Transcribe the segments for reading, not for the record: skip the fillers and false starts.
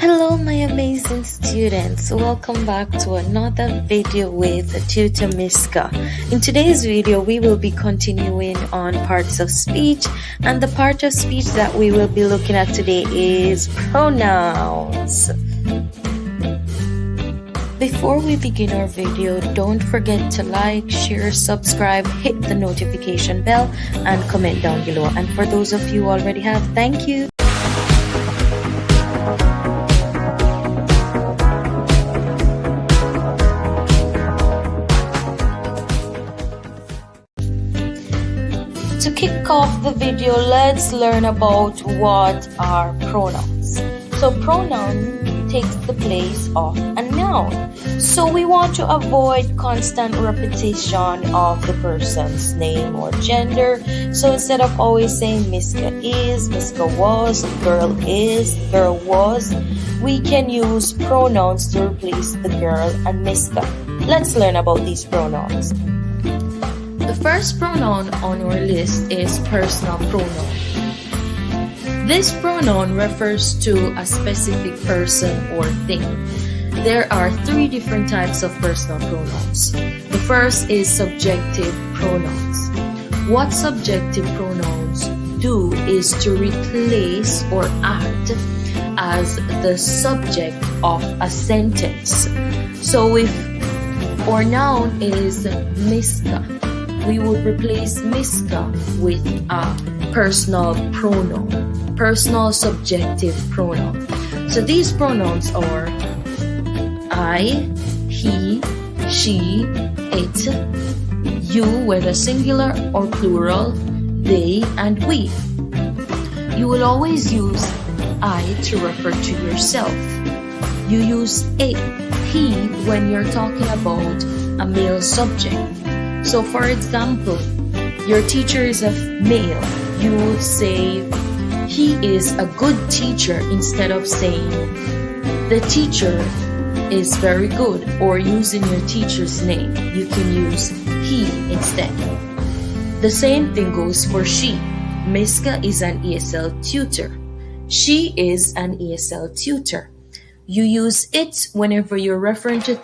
Hello my amazing students, welcome back to another video with Tutor Miska. In today's video we will be continuing on parts of speech, and the part of speech that we will be looking at today is pronouns. Before we begin our video, don't forget to like, share, subscribe, hit the notification bell and comment down below. And for those of you who already have, thank you. To kick off the video, let's learn about what are pronouns. So pronoun takes the place of a noun. So we want to avoid constant repetition of the person's name or gender. So instead of always saying Miska is, Miska was, girl is, girl was, we can use pronouns to replace the girl and Miska. Let's learn about these pronouns. The first pronoun on our list is personal pronoun. This pronoun refers to a specific person or thing. There are three different types of personal pronouns. The first is subjective pronouns. What subjective pronouns do is to replace or act as the subject of a sentence. So if our noun is Miska, we would replace Miska with a personal pronoun, personal subjective pronoun. So these pronouns are I, he, she, it, you, whether singular or plural, they, and we. You will always use I to refer to yourself. You use it, he, when you're talking about a male subject. So for example, your teacher is a male. You would say, he is a good teacher instead of saying, the teacher is very good, or using your teacher's name. You can use he instead. The same thing goes for she. Miska is an ESL tutor. She is an ESL tutor. You use it whenever you're referring to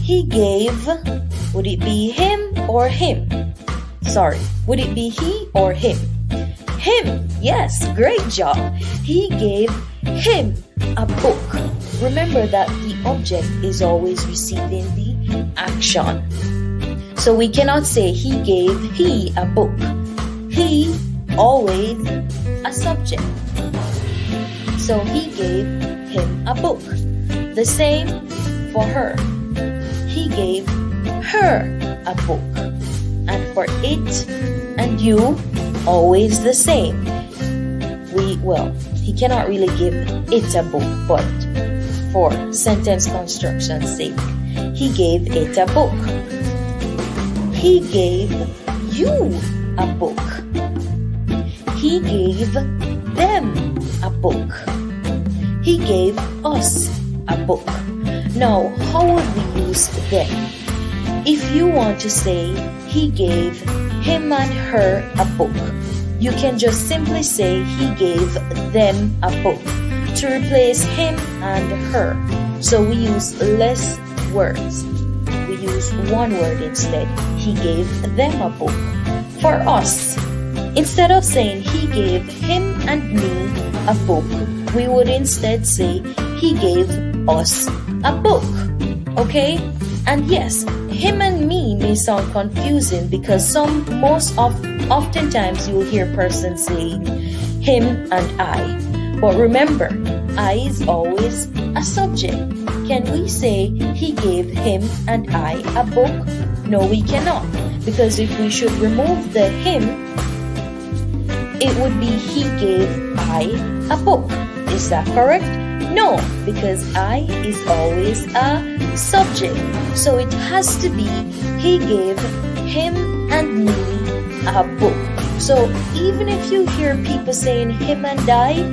he gave. Would it be him or him? Sorry, would it be he or him? him. Yes, great job. He gave him a book. Remember that the object is always receiving the action. So we cannot say he gave he a book. He always a subject. So he gave him a book. The same for her. He gave her a book. And for it and you, always the same. He cannot really give it a book, but for sentence construction's sake, he gave it a book. He gave you a book. He gave them a book. He gave us a book. Now, how would we use them? If you want to say he gave him and her a book, you can just simply say he gave them a book to replace him and her. So we use less words. We use one word instead. He gave them a book. For us, instead of saying he gave him and me a book, we would instead say he gave us a book. Okay? And yes, him and me may sound confusing because oftentimes you will hear persons saying him and I. But remember, I is always a subject. Can we say he gave him and I a book? No, we cannot. Because if we should remove the him, it would be he gave I a book. Is that correct? No, because I is always a subject. So it has to be he gave him and me a book. So even if you hear people saying him and I,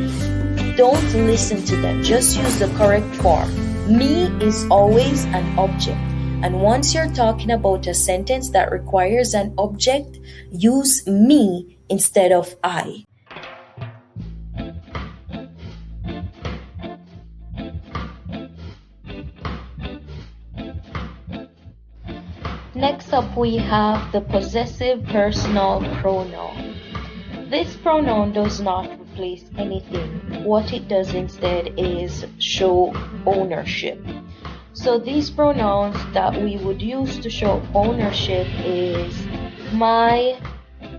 don't listen to them. Just use the correct form. Me is always an object. And once you're talking about a sentence that requires an object, use me instead of I. Next up, we have the possessive personal pronoun. This pronoun does not replace anything. What it does instead is show ownership. So these pronouns that we would use to show ownership is my,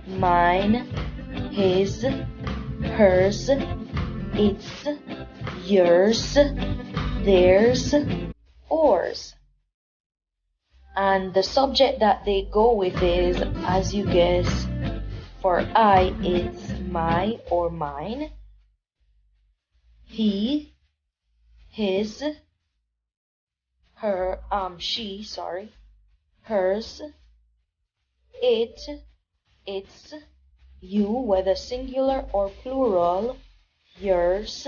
mine, his, hers, its, yours, theirs, ours. And the subject that they go with is, as you guess, for I, it's my or mine, he, his, her, she, hers, it, its, you, whether singular or plural, yours,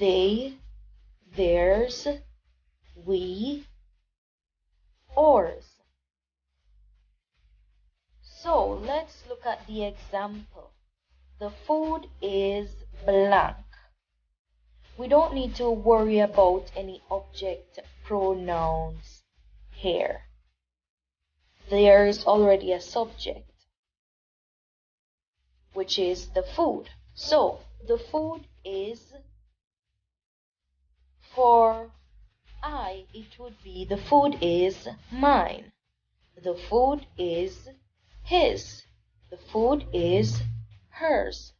they, theirs, we, ours. So let's look at the example. The food is blank. We don't need to worry about any object pronouns here. There is already a subject, which is the food. So the food is, for I, it would be the food is mine. The food is his. The food is hers.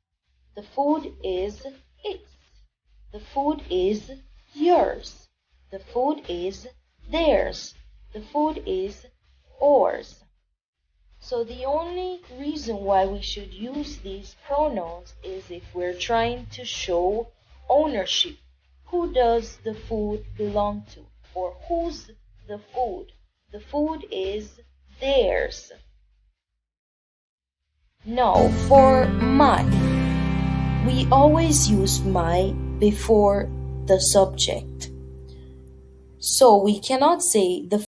The food is its. The food is yours. The food is theirs. The food is ours. So the only reason why we should use these pronouns is if we're trying to show ownership. Who does the food belong to? Or whose the food? The food is theirs. Now, for my, we always use my before the subject. So we cannot say the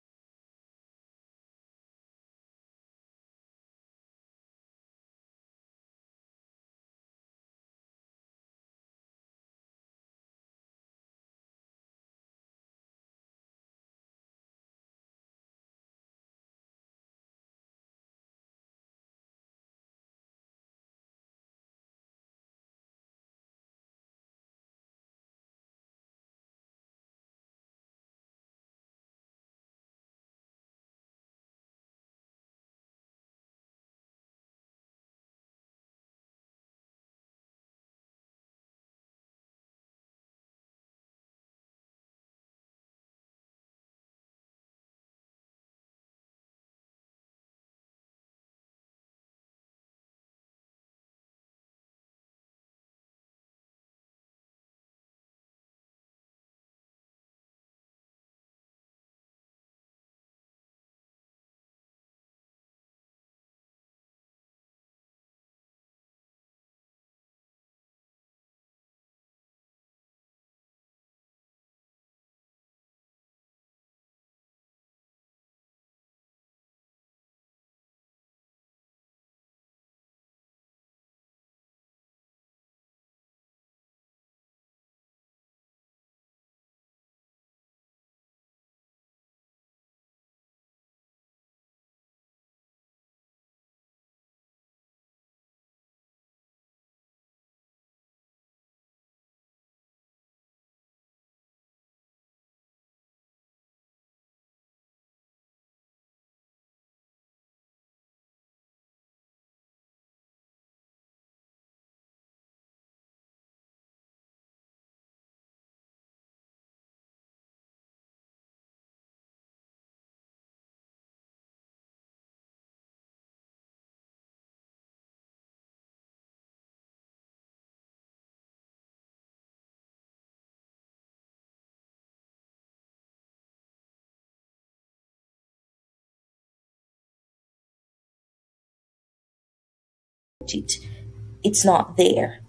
it. It's not there.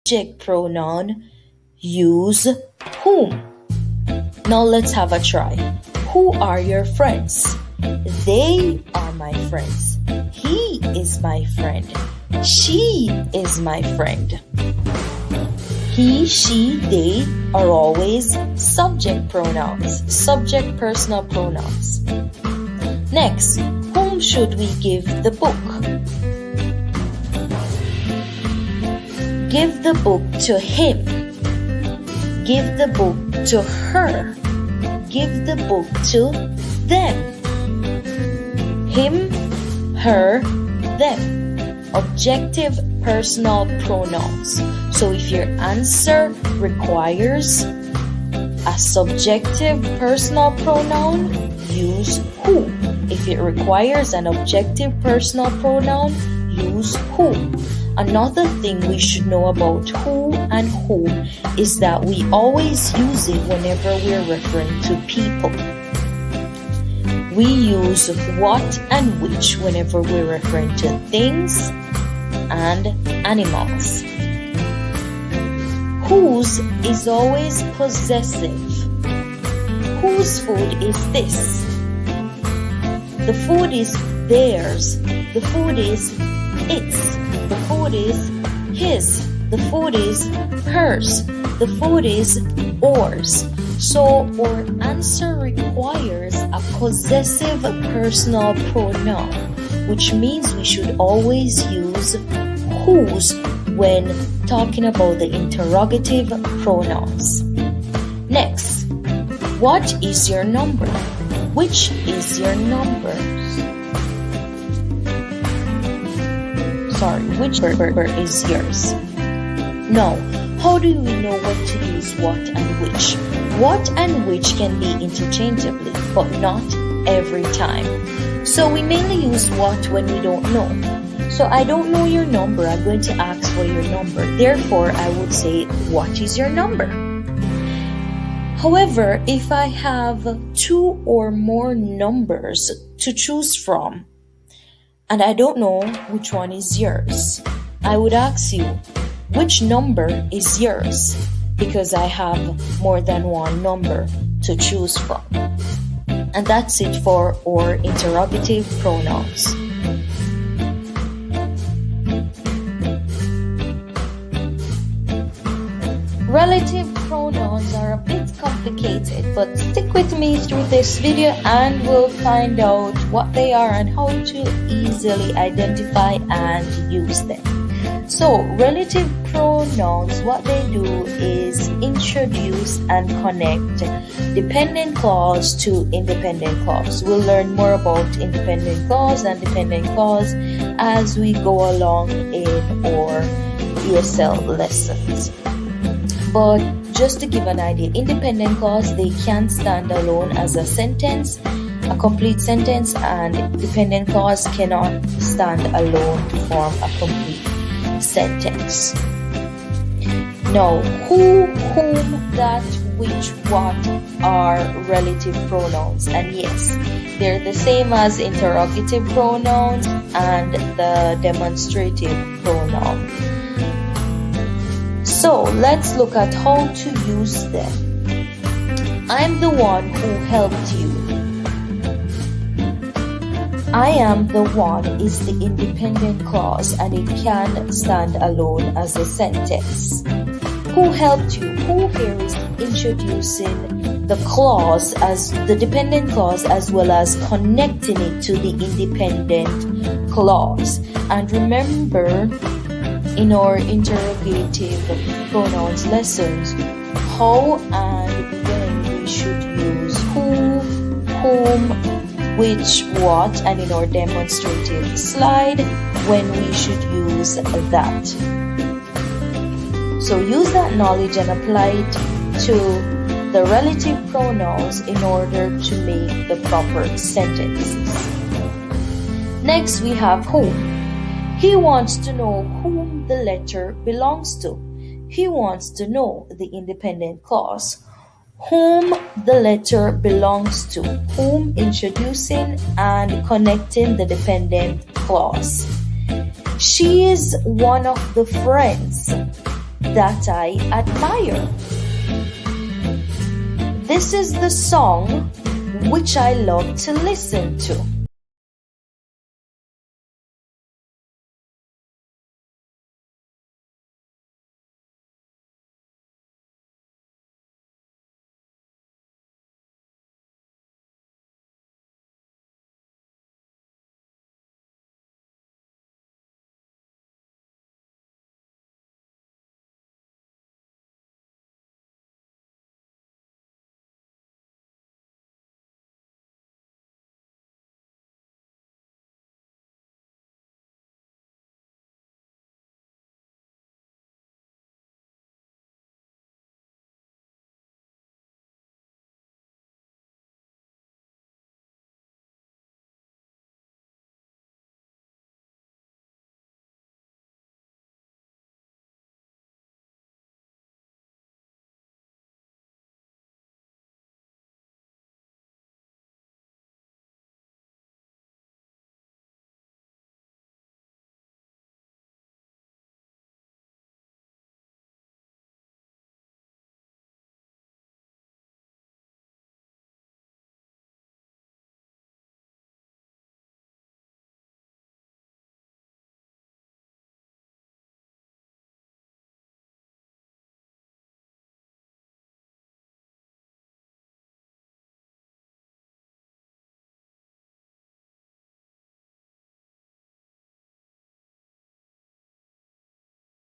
Subject pronoun, use whom. Now let's have a try. Who are your friends? They are my friends. He is my friend. She is my friend. He, she, they are always subject pronouns, subject personal pronouns. Next, whom should we give the book? Give the book to him. Give the book to her. Give the book to them. Him, her, them. Objective personal pronouns. So if your answer requires a subjective personal pronoun, use who. If it requires an objective personal pronoun, use whom. Another thing we should know about who and whom is that we always use it whenever we're referring to people. We use what and which whenever we're referring to things and animals. Whose is always possessive. Whose food is this? The food is theirs. The food is its. The food is his. The food is hers. The food is ours. So our answer requires a possessive personal pronoun, which means we should always use whose when talking about the interrogative pronouns. Next, what is your number? Which is your number? Which number is yours? Now, how do we know when to use what and which? What and which can be interchangeably, but not every time. So we mainly use what when we don't know. So I don't know your number, I'm going to ask for your number. Therefore, I would say, what is your number? However, if I have two or more numbers to choose from, and I don't know which one is yours, I would ask you, which number is yours? Because I have more than one number to choose from. And that's it for our interrogative pronouns. Relative pronouns are a bit complicated, but stick with me through this video and we'll find out what they are and how to easily identify and use them. So, relative pronouns, what they do is introduce and connect dependent clause to independent clause. We'll learn more about independent clause and dependent clause as we go along in our ESL lessons. But just to give an idea, independent clause, they can stand alone as a sentence, a complete sentence, and dependent clause cannot stand alone to form a complete sentence. Now, who, whom, that, which, what are relative pronouns? And yes, they're the same as interrogative pronouns and the demonstrative pronoun. So let's look at how to use them. I'm the one who helped you. I am the one is the independent clause and it can stand alone as a sentence. Who helped you? Who here is introducing the clause as the dependent clause as well as connecting it to the independent clause. And remember, in our interrogative pronouns lessons, how and when we should use who, whom, which, what, and in our demonstrative slide, when we should use that. So use that knowledge and apply it to the relative pronouns in order to make the proper sentences. Next, we have whom. He wants to know whom the letter belongs to. He wants to know the independent clause. Whom the letter belongs to. Whom introducing and connecting the dependent clause. She is one of the friends that I admire. This is the song which I love to listen to.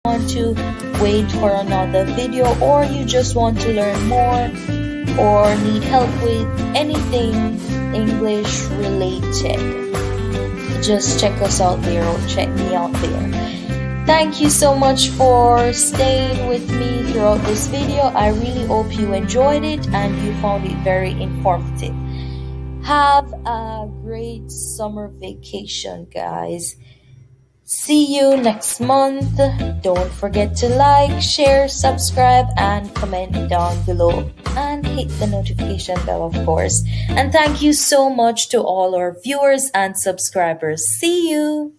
Want to wait for another video, or you just want to learn more or need help with anything English related, just check us out there or check me out there. Thank you so much for staying with me throughout this video. I really hope you enjoyed it and you found it very informative. Have a great summer vacation, guys. See you next month. Don't forget to like, share, subscribe, and comment down below. And hit the notification bell, of course. And thank you so much to all our viewers and subscribers. See you.